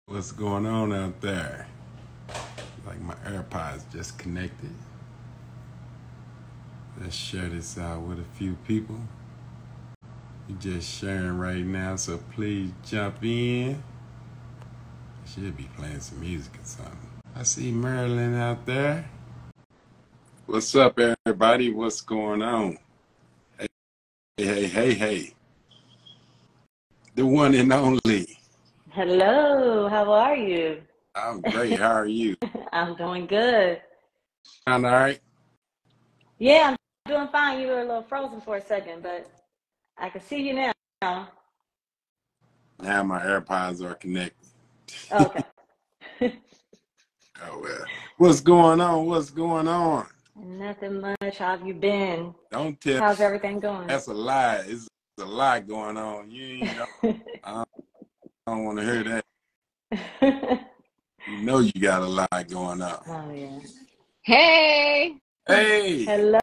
What's going on out there? Like my AirPods just connected. Let's share this out with a few people. You just sharing right now, so please jump in. I should be playing some music or something. I see Marilyn out there. What's up, everybody? What's going on? Hey. The one and only. Hello, how are you? I'm great. How are you? I'm doing good. Sound all right? Yeah, I'm doing fine. You were a little frozen for a second, but I can see you now. Now my AirPods are connected. Okay. Oh well. What's going on? What's going on? Nothing much. How have you been? Don't tell. How's everything going? That's a lie. It's a lie going on. You know, I don't want to hear that. You know you got a lie going on. Oh, yeah. Hey. Hey. Hello.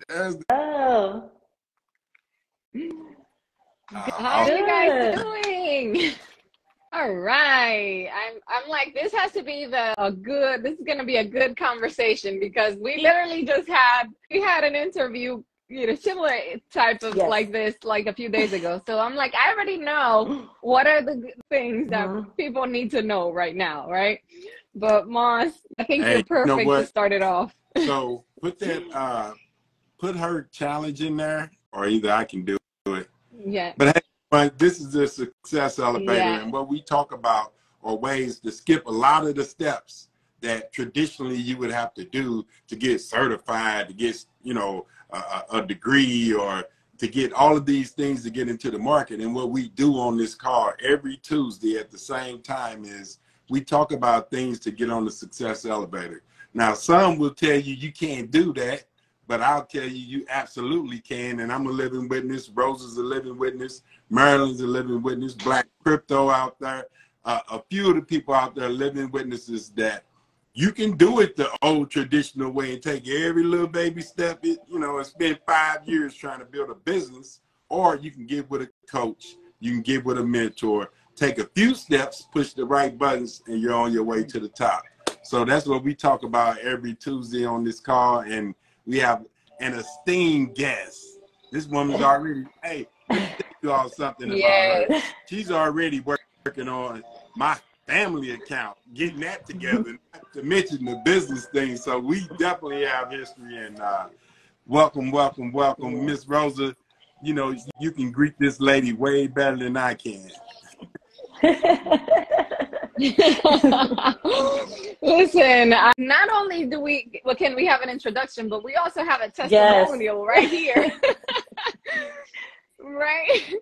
How are you guys doing? All right. I'm like, this has to be this is gonna be a good conversation because we literally just had an interview, similar type of like this like a few days ago. So I'm like, I already know what are the things that people need to know right now, right? But Moss, I think you're perfect to start it off. So put that put her challenge in there, or either I can do it. Yeah. But hey, this is the success elevator, and what we talk about are ways to skip a lot of the steps that traditionally you would have to do to get certified, to get a degree, or to get all of these things to get into the market. And what we do on this call every Tuesday at the same time is we talk about things to get on the success elevator. Now, some will tell you you can't do that, but I'll tell you, you absolutely can. And I'm a living witness. Rosa's a living witness. Marilyn's a living witness. Black Crypto out there. A few of the people out there living witnesses that you can do it the old traditional way and take every little baby step. And spend 5 years trying to build a business, or you can get with a coach. You can get with a mentor. Take a few steps, push the right buttons, and you're on your way to the top. So that's what we talk about every Tuesday on this call. And we have an esteemed guest. This woman's already, hey, let me tell you all something about her. She's already working on my family account, getting that together, not to mention the business thing. So we definitely have history. And welcome, Miss Rosa. You can greet this lady way better than I can. Listen, not only can we have an introduction, but we also have a testimonial right here. Right?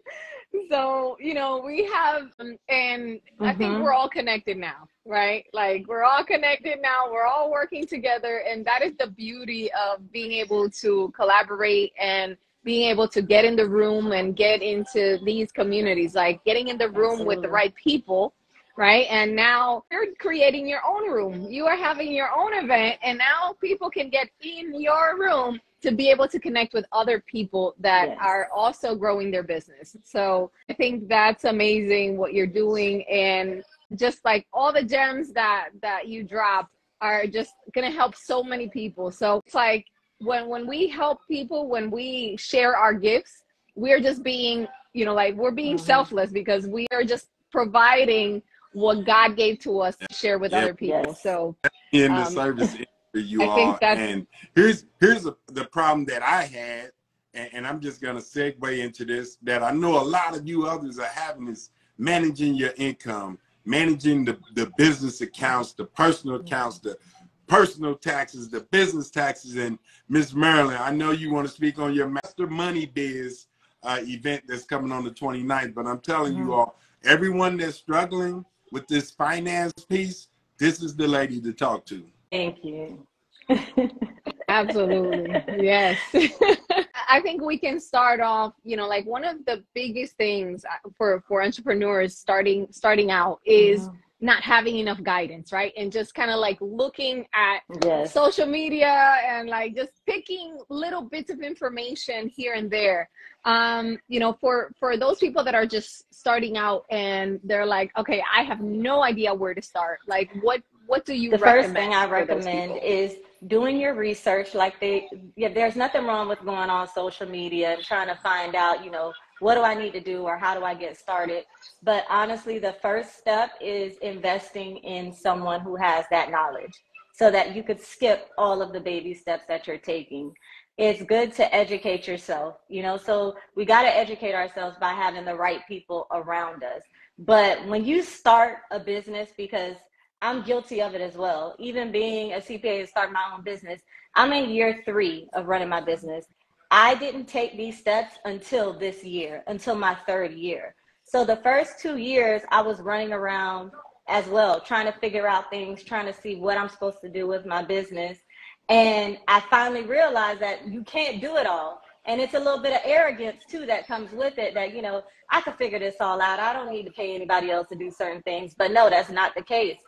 So, we have, and I think we're all connected now, right? Like, we're all connected now. We're all working together. And that is the beauty of being able to collaborate and being able to get in the room and get into these communities, like getting in the room with the right people, right? And now you're creating your own room. You are having your own event, and now people can get in your room to be able to connect with other people that are also growing their business. So I think that's amazing what you're doing. And just like all the gems that you drop are just going to help so many people. So it's like, when we help people, when we share our gifts, we're just being, we're being selfless because we are just providing what God gave to us to share with other people. So in the service industry, and here's the problem that I had, and I'm just going to segue into this, that I know a lot of you others are having, is managing your income, managing the business accounts, the personal accounts, the personal taxes, the business taxes. And Miss Marilyn, I know you want to speak on your Master Money Biz event that's coming on the 29th, but I'm telling you all, everyone that's struggling with this finance piece, this is the lady to talk to. Thank you. Absolutely. Yes. I think we can start off, one of the biggest things for entrepreneurs starting out is not having enough guidance, right? And just kind of like looking at Yes. social media and like just picking little bits of information here and there. You know, for those people that are just starting out and they're like, okay, I have no idea where to start. Like, what do you recommend? The first thing I recommend is doing your research. Like there's nothing wrong with going on social media and trying to find out, you know, what do I need to do or how do I get started? But honestly, the first step is investing in someone who has that knowledge so that you could skip all of the baby steps that you're taking. It's good to educate yourself, you know, so we got to educate ourselves by having the right people around us. But when you start a business, because I'm guilty of it as well, even being a CPA and starting my own business, I'm in year 3 of running my business. I didn't take these steps until this year, until my 3rd year. So the first 2 years I was running around as well, trying to figure out things, trying to see what I'm supposed to do with my business. And I finally realized that you can't do it all. And it's a little bit of arrogance too that comes with it, that, you know, I could figure this all out. I don't need to pay anybody else to do certain things. But no, that's not the case.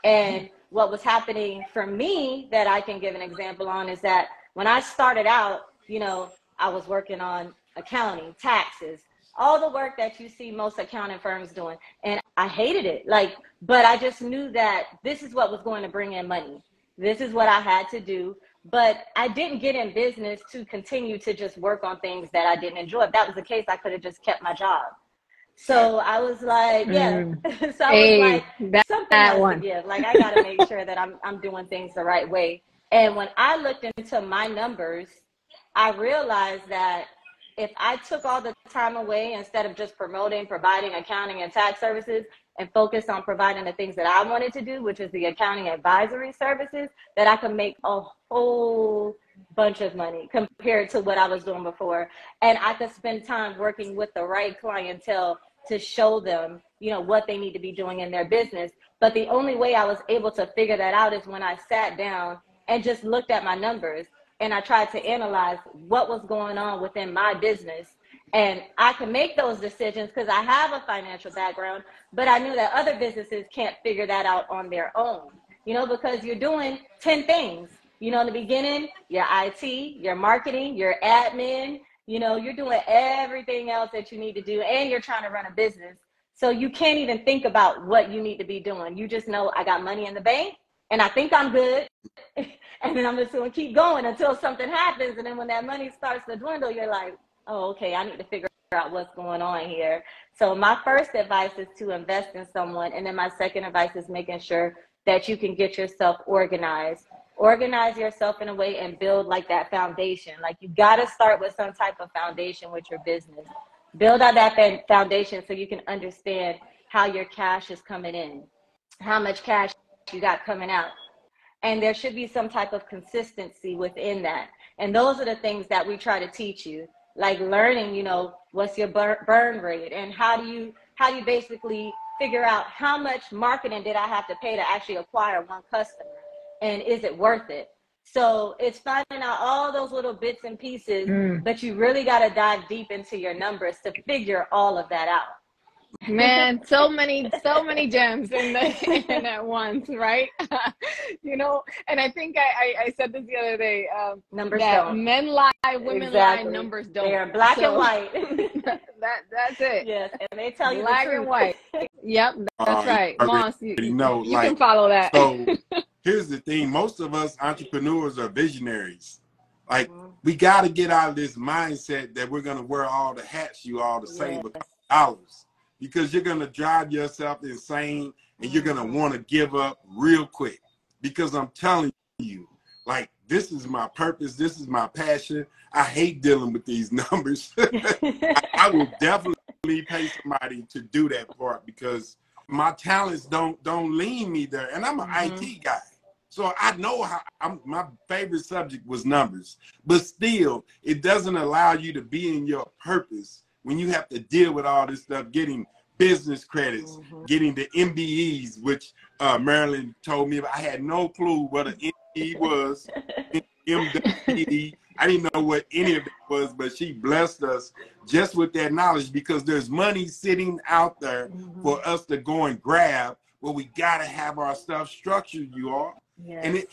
And what was happening for me that I can give an example on is that when I started out, you know, I was working on accounting, taxes, all the work that you see most accounting firms doing. And I hated it. Like, but I just knew that this is what was going to bring in money. This is what I had to do. But I didn't get in business to continue to just work on things that I didn't enjoy. If that was the case, I could have just kept my job. So I was like, yeah. So I was like, something else to give. Like, I got to make sure that I'm doing things the right way. And when I looked into my numbers, I realized that if I took all the time away, instead of just providing accounting and tax services, and focus on providing the things that I wanted to do, which is the accounting advisory services, that I could make a whole bunch of money compared to what I was doing before. And I could spend time working with the right clientele to show them, you know, what they need to be doing in their business. But the only way I was able to figure that out is when I sat down and just looked at my numbers and I tried to analyze what was going on within my business. And I can make those decisions because I have a financial background, but I knew that other businesses can't figure that out on their own, you know, because you're doing 10 things, you know, in the beginning, your IT, your marketing, your admin, you know, you're doing everything else that you need to do, and you're trying to run a business. So you can't even think about what you need to be doing. You just know I got money in the bank and I think I'm good. And then I'm just going to keep going until something happens. And then when that money starts to dwindle, you're like, oh, okay, I need to figure out what's going on here. So my first advice is to invest in someone. And then my second advice is making sure that you can get yourself organized. Organize yourself in a way and build like that foundation. Like, you got to start with some type of foundation with your business. Build out that foundation so you can understand how your cash is coming in, how much cash you got coming out. And there should be some type of consistency within that. And those are the things that we try to teach you, like learning, you know, what's your burn rate, and how do you basically figure out how much marketing did I have to pay to actually acquire one customer, and is it worth it? So it's finding out all those little bits and pieces, but you really got to dive deep into your numbers to figure all of that out. Man, so many gems in that once, right? You know, and I think I said this the other day. Numbers that don't. Men lie, women lie, numbers don't. They are black and white. That's it. Yes, and they tell you black the truth. and white. Yep, that's right. Moss, you like, can follow that. So here's the thing: most of us entrepreneurs are visionaries. Like, we got to get out of this mindset that we're gonna wear all the hats you all to save $1,000. Because you're going to drive yourself insane, and you're going to want to give up real quick. Because I'm telling you, like, this is my purpose. This is my passion. I hate dealing with these numbers. I will definitely pay somebody to do that part, because my talents don't lean me there. And I'm an IT guy. So I know how my favorite subject was numbers. But still, it doesn't allow you to be in your purpose when you have to deal with all this stuff, getting business credits, getting the MBEs, which Marilyn told me about. I had no clue what an MBE was, MWE. I didn't know what any of it was, but she blessed us just with that knowledge, because there's money sitting out there for us to go and grab, Well, we got to have our stuff structured, you all. Yes. And it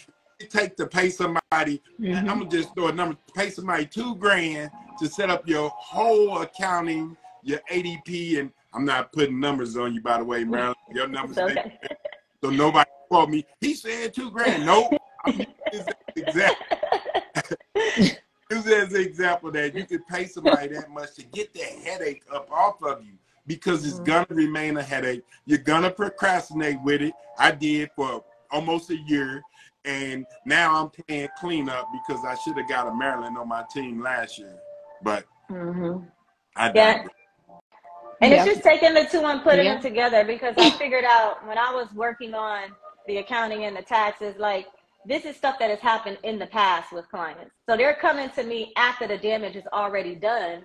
take to pay somebody, I'm going to just throw a number, pay somebody $2,000 to set up your whole accounting, your ADP, and I'm not putting numbers on you, by the way, Marilyn. Your numbers, okay. So nobody called me. He said $2,000. Nope. I'm using this use it as an example that you could pay somebody that much to get that headache up off of you, because it's gonna remain a headache. You're gonna procrastinate with it. I did for almost a year, and now I'm playing cleanup because I should have got a Maryland on my team last year, but I died. And it's just taking the two and putting them together, because I figured out when I was working on the accounting and the taxes, like, this is stuff that has happened in the past with clients. So they're coming to me after the damage is already done,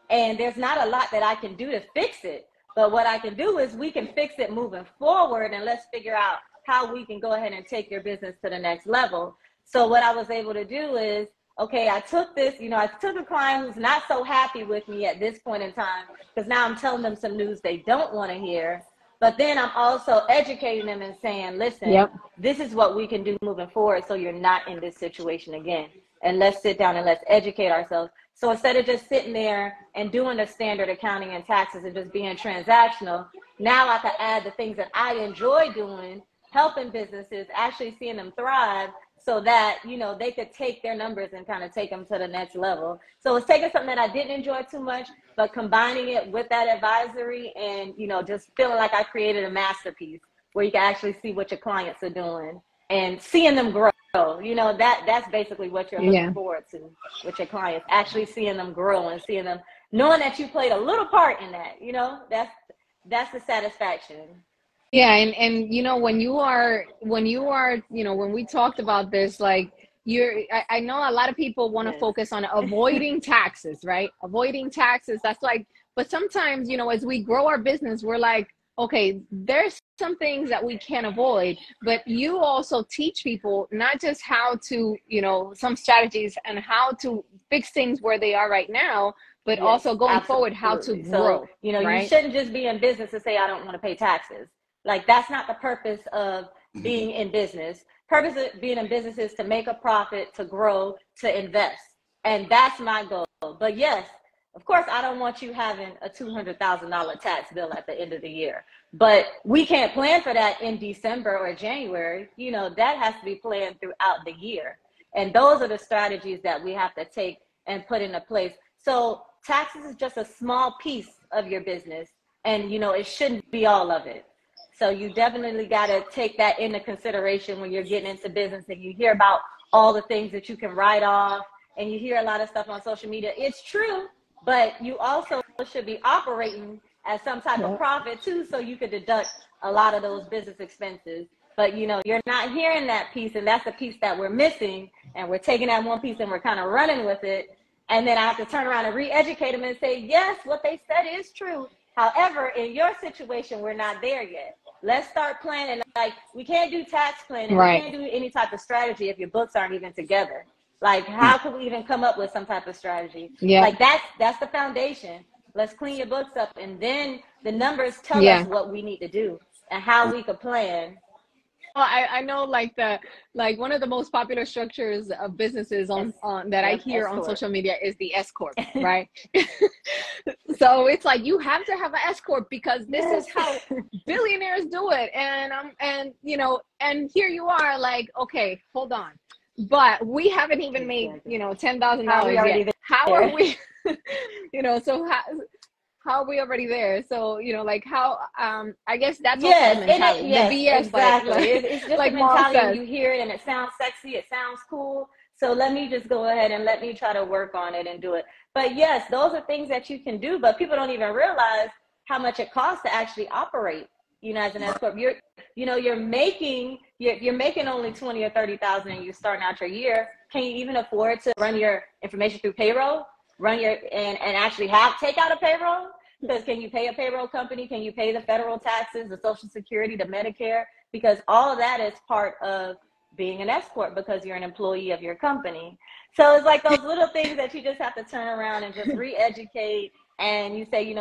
and there's not a lot that I can do to fix it. But what I can do is we can fix it moving forward, and let's figure out how we can go ahead and take your business to the next level. So what I was able to do is, okay, I took this, I took a client who's not so happy with me at this point in time, because now I'm telling them some news they don't want to hear. But then I'm also educating them and saying, listen, this is what we can do moving forward so you're not in this situation again. And let's sit down and let's educate ourselves. So instead of just sitting there and doing the standard accounting and taxes and just being transactional, now I can add the things that I enjoy doing, helping businesses, actually seeing them thrive, so that, they could take their numbers and kind of take them to the next level. So it's taking something that I didn't enjoy too much, but combining it with that advisory and, just feeling like I created a masterpiece where you can actually see what your clients are doing and seeing them grow. That's basically what you're looking forward to with your clients, actually seeing them grow and seeing them, knowing that you played a little part in that, that's the satisfaction. Yeah. And when we talked about this, like, I know a lot of people want to focus on avoiding taxes, right? Avoiding taxes. That's like, but sometimes, as we grow our business, we're like, okay, there's some things that we can avoid, but you also teach people not just how to, some strategies and how to fix things where they are right now, but also going forward, how to grow. So, you shouldn't just be in business and say, I don't want to pay taxes. Like, that's not the purpose of being in business. Purpose of being in business is to make a profit, to grow, to invest. And that's my goal. But yes, of course, I don't want you having a $200,000 tax bill at the end of the year. But we can't plan for that in December or January. That has to be planned throughout the year. And those are the strategies that we have to take and put into place. So taxes is just a small piece of your business. And, it shouldn't be all of it. So you definitely got to take that into consideration when you're getting into business and you hear about all the things that you can write off, and you hear a lot of stuff on social media. It's true, but you also should be operating at some type of profit too, so you could deduct a lot of those business expenses. But you're not hearing that piece, and that's the piece that we're missing, and we're taking that one piece and we're kind of running with it. And then I have to turn around and re-educate them and say, yes, what they said is true. However, in your situation, we're not there yet. Let's start planning. Like, we can't do tax planning. Right. We can't do any type of strategy if your books aren't even together. Like, how could we even come up with some type of strategy? Yeah. Like, that's the foundation. Let's clean your books up, and then the numbers tell us what we need to do and how we could plan. Well, I know, like one of the most popular structures of businesses on that I hear on social media is the S Corp, right? So it's like, you have to have an S Corp because this is how billionaires do it. And here you are, like, okay, hold on. But we haven't even made, $10,000 yet. How are we, so how are we already there? So, how, I guess that's also the mentality. The BS, exactly. It's just like a mentality. You hear it and it sounds sexy, it sounds cool. So let me just go ahead and let me try to work on it and do it. But yes, those are things that you can do, but people don't even realize how much it costs to actually operate, as an S Corp. You're making only 20 or 30,000 and you're starting out your year. Can you even afford to run your information through payroll? And actually take out a payroll? Because can you pay a payroll company? Can you pay the federal taxes, the Social Security, the Medicare? Because all of that is part of being an S Corp, because you're an employee of your company. So it's like those little things that you just have to turn around and just re-educate. And you say,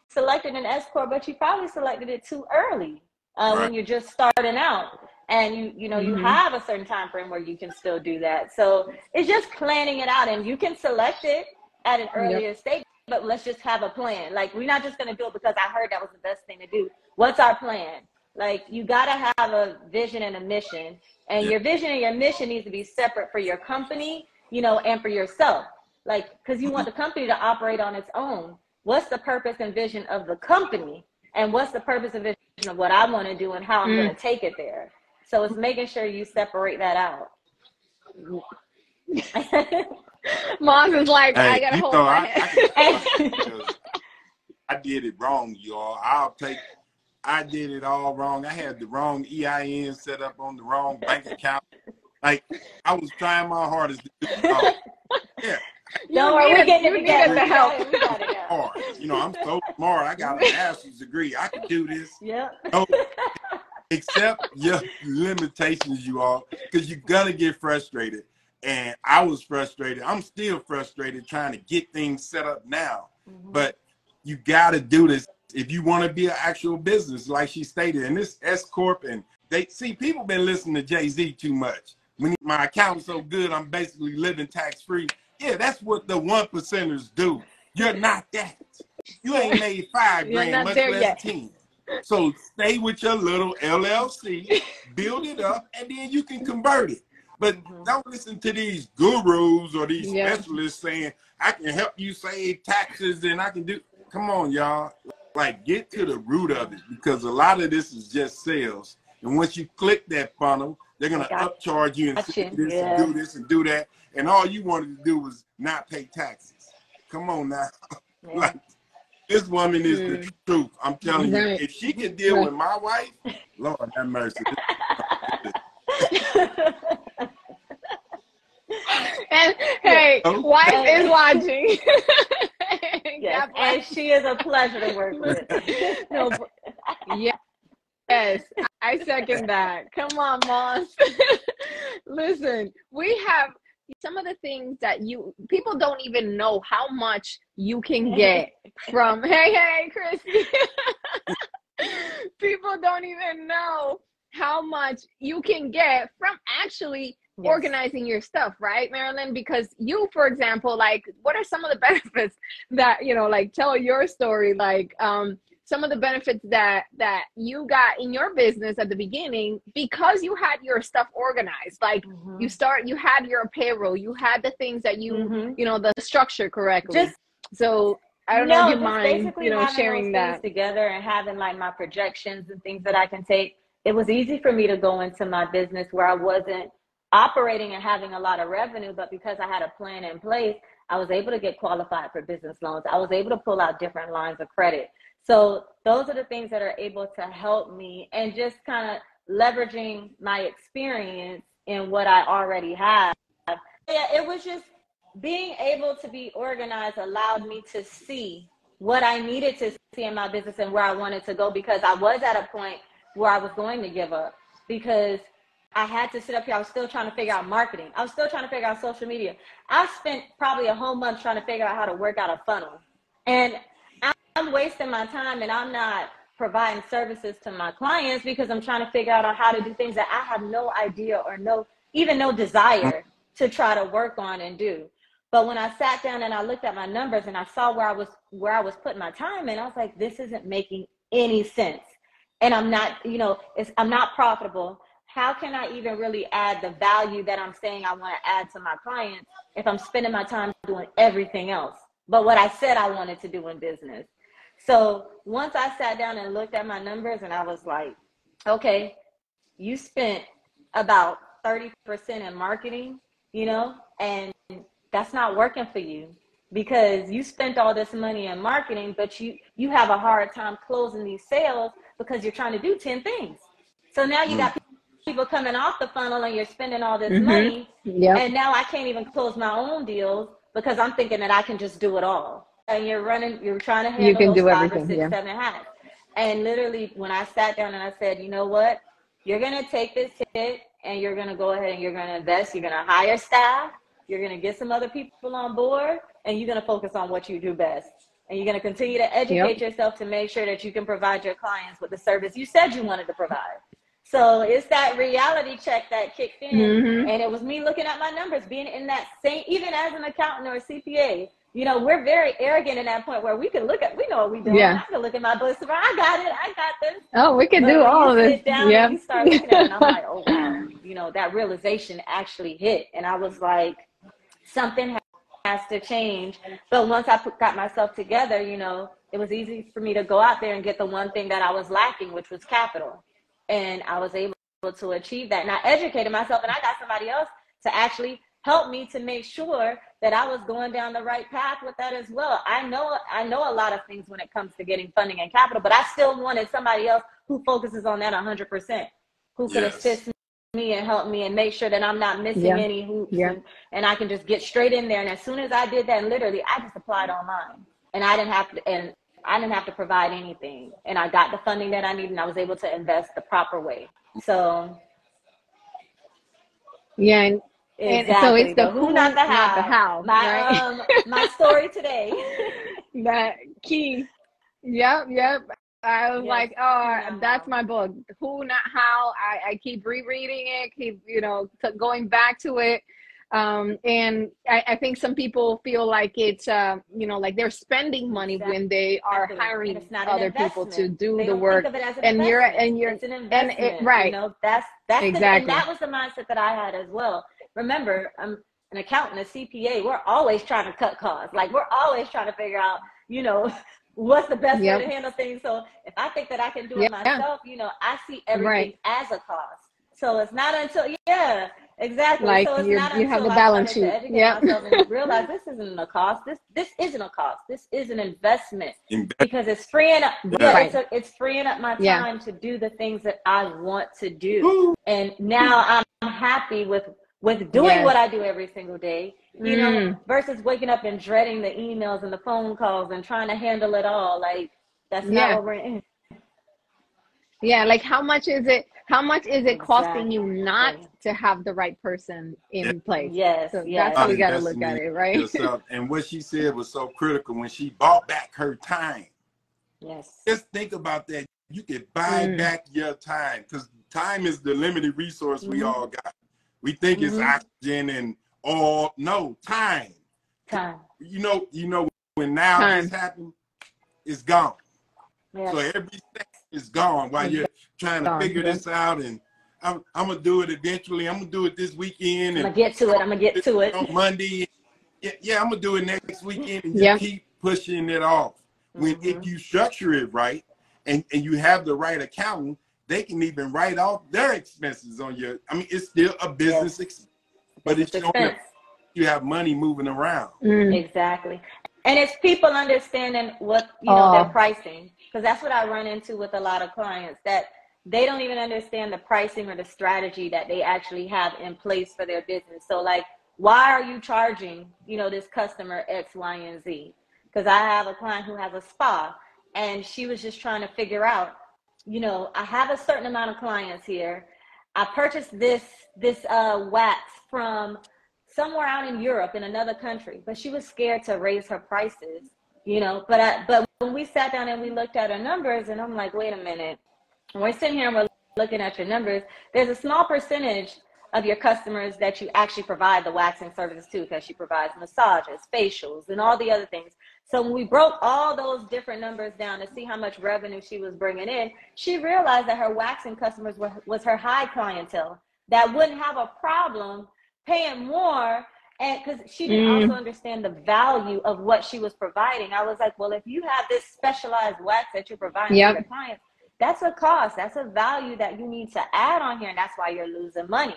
selected an S Corp, but you probably selected it too early. when you're just starting out. And you know, you have a certain time frame where you can still do that. So it's just planning it out, and you can select it at an earlier stage, but let's just have a plan. Like, we're not just going to do it because I heard that was the best thing to do. What's our plan? Like, you got to have a vision and a mission, and your vision and your mission needs to be separate for your company, you know, and for yourself. Like, because you want the company to operate on its own. What's the purpose and vision of the company? And what's the purpose and vision of what I want to do and how I'm going to take it there? So it's making sure you separate that out. Mom is like, hey, I gotta hold my head. I did it wrong, y'all. I did it all wrong. I had the wrong EIN set up on the wrong bank account. Like, I was trying my hardest to do it all. Yeah. Don't worry, we're getting it together. The help. You know, I'm so smart. I got a master's degree. I can do this. Yeah. No, accept your limitations, you all, because you're gonna get frustrated. And I was frustrated. I'm still frustrated trying to get things set up now. But you got to do this if you want to be an actual business, like she stated. And this S Corp, and they see people been listening to Jay-Z too much. When my account's so good, I'm basically living tax-free. Yeah, that's what the 1%ers do. You're not that. You ain't made $5 grand, much less 10. So stay with your little LLC, build it up, and then you can convert it. But don't listen to these gurus or these specialists saying, I can help you save taxes and I can do. Come on, y'all. Like, get to the root of it, because a lot of this is just sales. And once you click that funnel, they're going to upcharge you and say this and do this and do that. And all you wanted to do was not pay taxes. Come on now. Like, this woman is the truth. I'm telling you, if she can deal with my wife, Lord have mercy. And hey, wife is watching. Yes, and she is a pleasure to work with. No, yes, I second that. Come on, Moss. Listen, we have some of the things that people don't even know how much you can get from. Hey, Christy. People don't even know how much you can get from actually organizing your stuff, right, Marilyn? Because you, for example, like, what are some of the benefits that, you know, like, tell your story, like, some of the benefits that you got in your business at the beginning because you had your stuff organized. Like, you had your payroll, you had the things that you, you know, the structure correctly. So I don't know if you mind, you know, sharing that together and having like my projections and things that I can take. It was easy for me to go into my business where I wasn't operating and having a lot of revenue, but because I had a plan in place, I was able to get qualified for business loans. I was able to pull out different lines of credit. So those are the things that are able to help me, and just kind of leveraging my experience in what I already have. Yeah, it was just being able to be organized allowed me to see what I needed to see in my business and where I wanted to go, because I was at a point where I was going to give up, because I had to sit up here. I was still trying to figure out marketing. I was still trying to figure out social media. I spent probably a whole month trying to figure out how to work out a funnel. And I'm wasting my time, and I'm not providing services to my clients because I'm trying to figure out on how to do things that I have no idea or no desire to try to work on and do. But when I sat down and I looked at my numbers and I saw where I was putting my time in, I was like, this isn't making any sense. And I'm not, you know, I'm not profitable. How can I even really add the value that I'm saying I want to add to my clients if I'm spending my time doing everything else but what I said I wanted to do in business? So once I sat down and looked at my numbers, and I was like, okay, you spent about 30% in marketing, you know, and that's not working for you, because you spent all this money in marketing, but you have a hard time closing these sales because you're trying to do 10 things. So now you got people coming off the funnel and you're spending all this money. And now I can't even close my own deals because I'm thinking that I can just do it all. And you're trying to handle those 5 or 6, 7 hats. And literally when I sat down and I said, you know what, you're going to take this hit and you're going to go ahead and you're going to invest. You're going to hire staff. You're going to get some other people on board, and you're going to focus on what you do best. And you're going to continue to educate yourself to make sure that you can provide your clients with the service you said you wanted to provide. So it's that reality check that kicked in. And it was me looking at my numbers, being in that same, even as an accountant or a CPA, you know, we're very arrogant in that point where we can look at, we know what we're doing. I can look at my books, I got it, I got this. Oh, we can do all of this. Sit down and you start looking at it, and I'm like, oh wow, you know, that realization actually hit. And I was like, something has to change. But once I got myself together, you know, it was easy for me to go out there and get the one thing that I was lacking, which was capital. And I was able to achieve that. And I educated myself, and I got somebody else to actually help me to make sure that I was going down the right path with that as well. I know a lot of things when it comes to getting funding and capital, but I still wanted somebody else who focuses on that 100%, who could assist me and help me and make sure that I'm not missing any hoops, and I can just get straight in there. And as soon as I did that, literally, I just applied online, and I didn't have to provide anything. And I got the funding that I needed, and I was able to invest the proper way. So and so it's the who, not the how. My story today. That key. Yep. I was like, oh, that's my book. Who, not how. I keep rereading it, keep, you know, going back to it. And I think some people feel like it's, you know, like they're spending money when they are hiring other people to do the work. And you're it's an investment, right. You know, that's and that was the mindset that I had as well. Remember, I'm an accountant, a CPA. We're always trying to cut costs. Like, we're always trying to figure out, you know, what's the best way to handle things. So if I think that I can do it myself, you know, I see everything as a cost. So it's not until, exactly. Like, so it's you not until have the I balance started sheet. To educate myself and realize this isn't a cost. This isn't a cost. This is an investment, because it's freeing up. It's freeing up my time to do the things that I want to do. And now I'm happy with doing what I do every single day, you know, versus waking up and dreading the emails and the phone calls and trying to handle it all. Like, that's not what we're in. Yeah, like how much is it costing you not to have the right person in place? So that's how we got to look at it, right? Yourself. And what she said was so critical when she bought back her time. Just think about that. You could buy back your time, because time is the limited resource we all got. We think it's oxygen and all. No, time. You know when now this happened, it's gone. So every second is gone while you're trying to figure this out. And I'm gonna do it eventually. I'm gonna do it this weekend. And I'm gonna get to it on Monday. Yeah, I'm gonna do it next weekend, and just keep pushing it off. When if you structure it right and you have the right accountant, they can even write off their expenses on your. I mean, it's still a business expense, but it's showing that you have money moving around. Exactly. And it's people understanding what, you know, their pricing, because that's what I run into with a lot of clients, that they don't even understand the pricing or the strategy that they actually have in place for their business. So like, why are you charging, you know, this customer X, Y, and Z? Because I have a client who has a spa, and she was just trying to figure out, you know, I have a certain amount of clients here. I purchased this wax from somewhere out in Europe, in another country, but she was scared to raise her prices, you know. But when we sat down and we looked at her numbers, and I'm like, wait a minute. When we're sitting here and we're looking at your numbers, there's a small percentage of your customers that you actually provide the waxing services to, because she provides massages, facials, and all the other things. So when we broke all those different numbers down to see how much revenue she was bringing in, she realized that her waxing customers was her high clientele that wouldn't have a problem paying more, and because she didn't also understand the value of what she was providing. I was like, well, if you have this specialized wax that you're providing to your clients, that's a cost, that's a value that you need to add on here, and that's why you're losing money.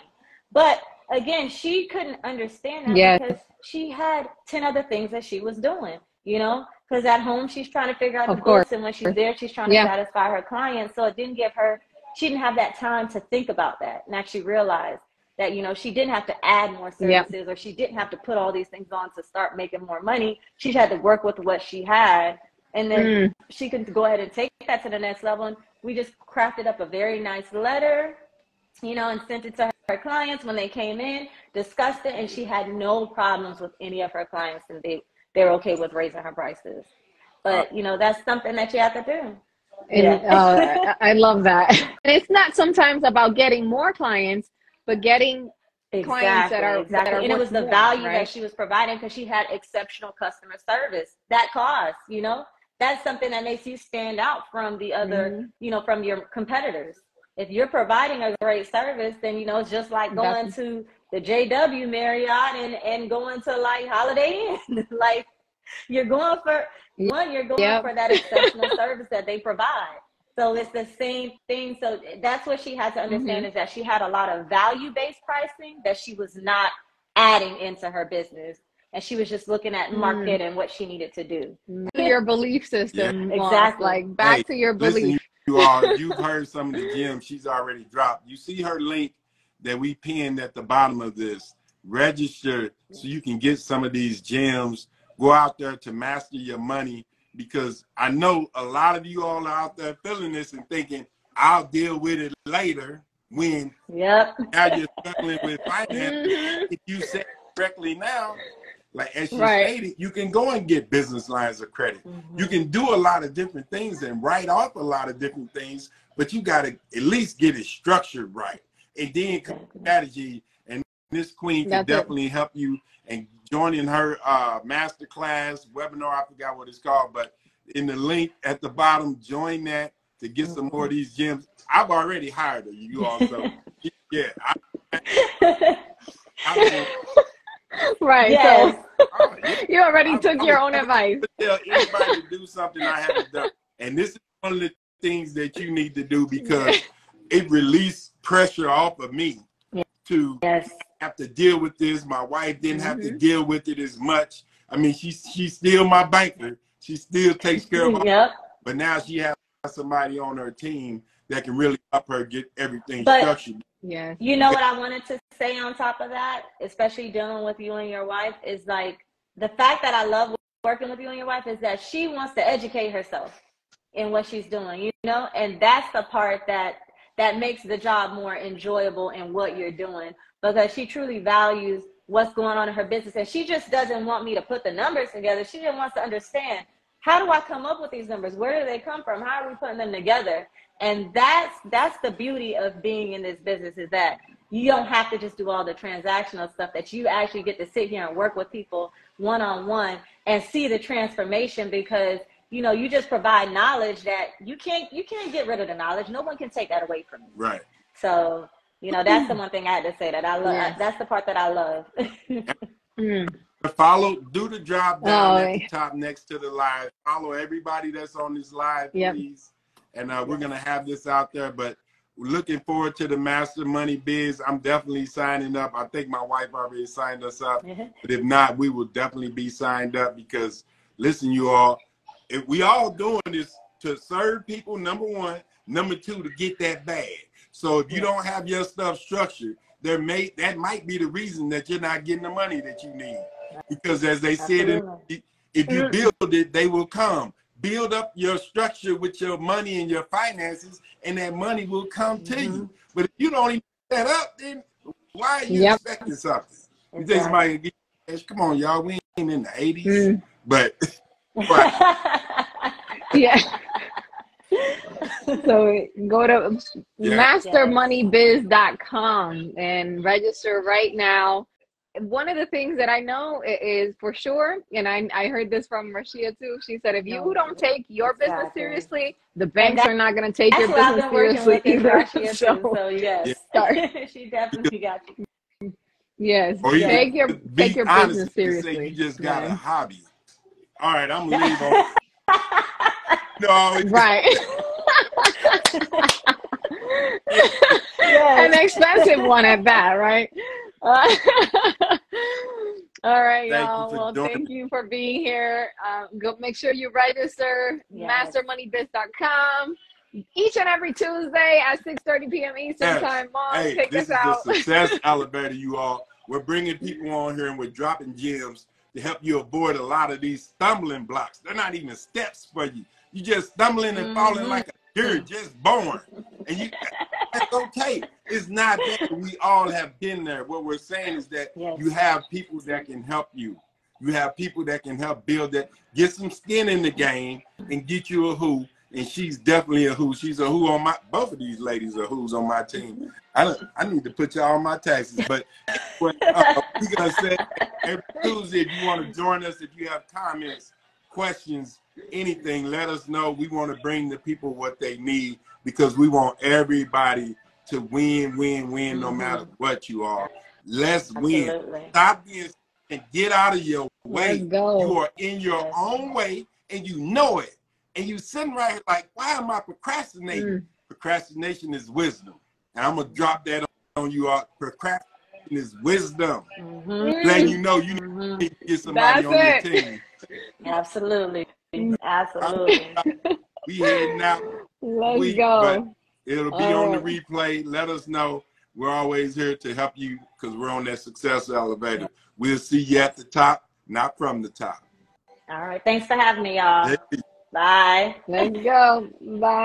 But again, she couldn't understand that because she had 10 other things that she was doing, you know, because at home she's trying to figure out the books, and when she's there, she's trying to satisfy her clients. So it didn't give her, she didn't have that time to think about that and actually realize that, you know, she didn't have to add more services, or she didn't have to put all these things on to start making more money. She had to work with what she had, and then she could go ahead and take that to the next level. And we just crafted up a very nice letter, you know, and sent it to her clients when they came in, discussed it, and she had no problems with any of her clients, and they were okay with raising her prices. But, you know, that's something that you have to do. And I love that. And it's not sometimes about getting more clients, but getting clients that are and it was the value that she was providing, because she had exceptional customer service. That costs, you know, that's something that makes you stand out from the other, you know, from your competitors. If you're providing a great service, then, you know, it's just like going to the JW Marriott and going to like Holiday Inn. Like, you're going for for that exceptional service that they provide. So it's the same thing. So that's what she had to understand, is that she had a lot of value-based pricing that she was not adding into her business. And she was just looking at market and what she needed to do. Your belief system. Yeah, exactly. Like back to your belief. Listen, you've heard some of the gems she's already dropped. You see her link that we pinned at the bottom of this. Register so you can get some of these gems. Go out there to master your money, because I know a lot of you all are out there feeling this and thinking, I'll deal with it later, when now you're struggling with finance. If you say correctly now, like as she stated, you can go and get business lines of credit. You can do a lot of different things and write off a lot of different things, but you got to at least get it structured right. And then strategy, and this queen can definitely help you. And joining her masterclass webinar, I forgot what it's called, but in the link at the bottom, join that to get some more of these gems. I've already hired her, you also. Yeah. Right. Yes. So you already took your own advice. Tell anybody to do something I haven't done. And this is one of the things that you need to do, because it released pressure off of me to have to deal with this. My wife didn't have to deal with it as much. I mean, she's still my banker. She still takes care of her. But now she has somebody on her team that can really help her get everything structured. Yeah. You know what I wanted to say on top of that, especially dealing with you and your wife, is like the fact that I love working with you and your wife is that she wants to educate herself in what she's doing, you know, and that's the part that makes the job more enjoyable in what you're doing, because she truly values what's going on in her business. And she just doesn't want me to put the numbers together. She just wants to understand, how do I come up with these numbers? Where do they come from? How are we putting them together? And that's the beauty of being in this business, is that you don't have to just do all the transactional stuff, that you actually get to sit here and work with people one-on-one and see the transformation, because, you know, you just provide knowledge that you can't get rid of the knowledge. No one can take that away from you. Right. So, you know, that's the one thing I had to say that I love. That's the part that I love. Follow, do the drop down at the top next to the live. Follow everybody that's on this live, please. And we're going to have this out there, but we're looking forward to the Master Money Biz. I'm definitely signing up. I think my wife already signed us up, but if not, we will definitely be signed up, because listen, you all, if we all doing this to serve people, number one, number two, to get that bag. So if you don't have your stuff structured, that might be the reason that you're not getting the money that you need. Because as they said, if you build it, they will come. Build up your structure with your money and your finances, and that money will come to you. But if you don't even set up, then why are you expecting something? You think somebody get cash? Come on, y'all, we ain't in the 80s. But So go to mastermoneybiz.com and register right now. One of the things that I know is for sure, and I heard this from Rashia too. She said, if you don't take your business seriously, the banks are not going to take your business seriously either. So yes, she definitely got you. Yes, take your business seriously. Say you just got a hobby. All right, I'm gonna leave on. No, right. An expensive one at that, right? All right, y'all. Well, thank you for being here. Go make sure you register. Mastermoneybiz.com. Each and every Tuesday at 6:30 p.m. Eastern Time. Mom, take us out. This is the success elevator, you all. We're bringing people on here and we're dropping gems to help you avoid a lot of these stumbling blocks. They're not even steps for you. You just stumbling and falling like a deer just born. And that's okay. It's not that we all have been there. What we're saying is that you have people that can help you. You have people that can help build that, get some skin in the game and get you a who. And she's definitely a who. She's a who on my, both of these ladies are who's on my team. I need to put y'all on my taxes. But we're going to say every Tuesday, if you want to join us, if you have comments, questions, anything, let us know. We want to bring the people what they need because we want everybody to win, no matter what you are. Let's win. Stop being and get out of your way. You are in your own way and you know it. And you sitting right here like, why am I procrastinating? Procrastination is wisdom. And I'm going to drop that on you all. Procrastination is wisdom. Letting you know you need to get somebody on your team. Absolutely. Absolutely. We heading out. Let's go. But it'll be on the replay. Let us know. We're always here to help you because we're on that success elevator. We'll see you at the top, not from the top. All right. Thanks for having me, y'all. Bye. Let's go. Bye.